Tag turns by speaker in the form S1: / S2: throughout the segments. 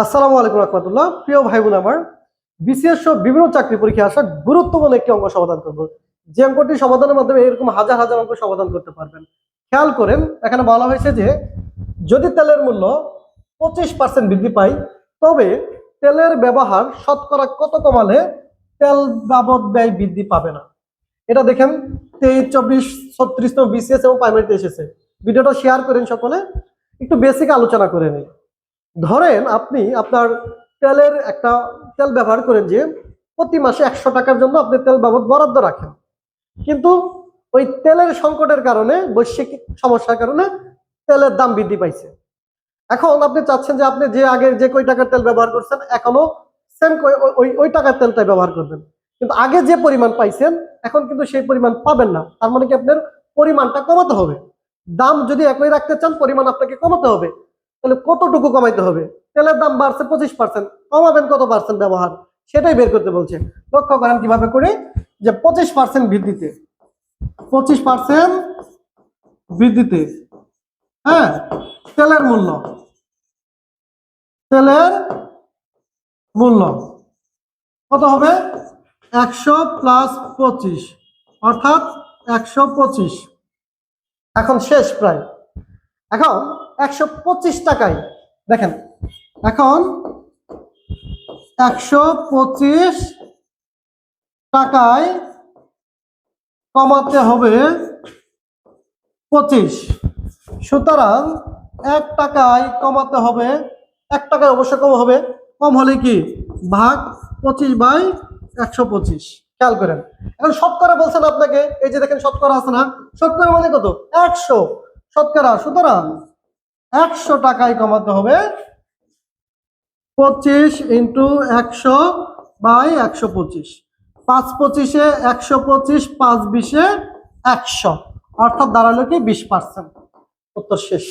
S1: আসসালামু আলাইকুম রহমতুল্লাহ। প্রিয় ভাই বোন আমার, বিসিএস সহ বিভিন্ন চাকরি পরীক্ষা আসা গুরুত্বপূর্ণ একটি অঙ্ক সমাধান করব। যে অঙ্কটি সমাধানের মাধ্যমে এরকম হাজার হাজার অঙ্ক সমাধান করতে পারবেন। খেয়াল করেন, এখানে বলা হয়েছে যে যদি তেলের মূল্য 25% বৃদ্ধি পায়, তবে তেলের ব্যবহার শতকরা কত কমালে তেল বাবদ ব্যয় বৃদ্ধি পাবে না। এটা দেখেন 23, 24, 36তম বিসিএস এবং প্রাইমারিতে এসেছে। ভিডিওটা শেয়ার করেন, সকলে একটু বেসিক আলোচনা করে নিই। ধরেন আপনি আপনার তেল ব্যবহার করেন যে প্রতি মাসে 100 টাকার জন্য আপনি তেল বাবদ বরাদ্দ রাখেন, কিন্তু ওই তেলের সংকটের কারণে, বৈশ্বিক সমস্যার কারণে তেলের দাম বৃদ্ধি পাইছে। এখন আপনি চাচ্ছেন যে আপনি যে আগে যে কয় টাকার তেল ব্যবহার করছেন এখনো সেম ওই টাকার তেলটাই ব্যবহার করবেন, কিন্তু আগে যে পরিমাণ পাইছেন এখন কিন্তু সেই পরিমাণ পাবেন না। তার মানে কি আপনার পরিমাণটা কমাতে হবে। দাম যদি একই রাখতে চান, পরিমাণ আপনাকে কমাতে হবে। তাহলে কতটুকু কমাইতে হবে? তেলের দাম বাড়ছে 25%, কমাবেন কত পার্সেন্ট ব্যবহার, সেটাই বের করতে বলছে। লক্ষ্য করেন কিভাবে করে, যে 25% বৃদ্ধিতে 25% বৃদ্ধিতে হ্যাঁ তেলের মূল্য কত হবে? 100 প্লাস 25 অর্থাৎ 125। এখন শেষ প্রায়। এখন 125 টাকায় দেখেন, এখন 125 টাকায় কমাতে হবে 25। সুতরাং 1 টাকায় কমাতে হবে, 1 টাকায় অবশ্য কম হবে। কম হলে কি ভাগ 25/125। খেয়াল করেন, এখন শতকরা বলছেন আপনাকে, এই যে দেখেন শতকরা আছে না, শতকরা মানে কত? 100 শতকরা। সুতরাং 100 টাকায় কমাতে হবে 25 × 100/125। 5 25-এ 125, 5 20-এ 100, অর্থাৎ দাঁড়ালো কি 20%। উত্তর শেষ।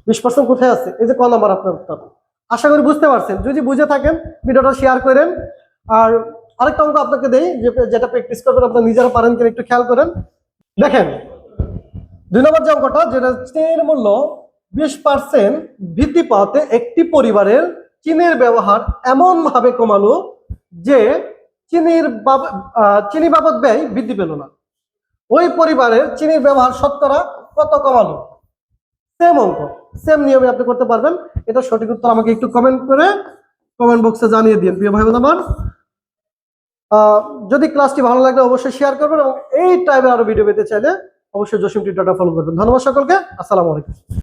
S1: 20% কোথায় আছে? এই যে ক নাম্বার আপনার উত্তর। আশা করি বুঝতে পারছেন। যদি বুঝে থাকেন ভিডিওটা শেয়ার করেন। আর আরেকটা অঙ্ক আপনাকে দেই, যেটা প্র্যাকটিস করবেন, আপনারা নিজেরা পারেন কিনা একটু খেয়াল করেন। দেখেন 2 নম্বর যে অঙ্কটা, যেটা চিনির মূল্য 20% বৃদ্ধি পাওয়াতে একটি পরিবারের চিনির ব্যবহার এমন ভাবে কমালো যে চিনি বাবদ ব্যয় বৃদ্ধি পেল না। ওই পরিবারের চিনির ব্যবহার শতকরা কত কমালো? সেম অঙ্ক, সেম নিয়মে আপনি করতে পারবেন। এটা সঠিক উত্তর আমাকে একটু কমেন্ট বক্সে জানিয়ে দিন প্রিয় ভাই বোন আমার। যদি ক্লাসটি ভালো লাগলে অবশ্যই শেয়ার করবেন, এবং এই টাইপের আরো ভিডিও পেতে চাইলে অবশ্যই জসিম টিউটোরিয়ালটা ফলো করবেন। ধন্যবাদ সকলকে। আসসালামু আলাইকুম।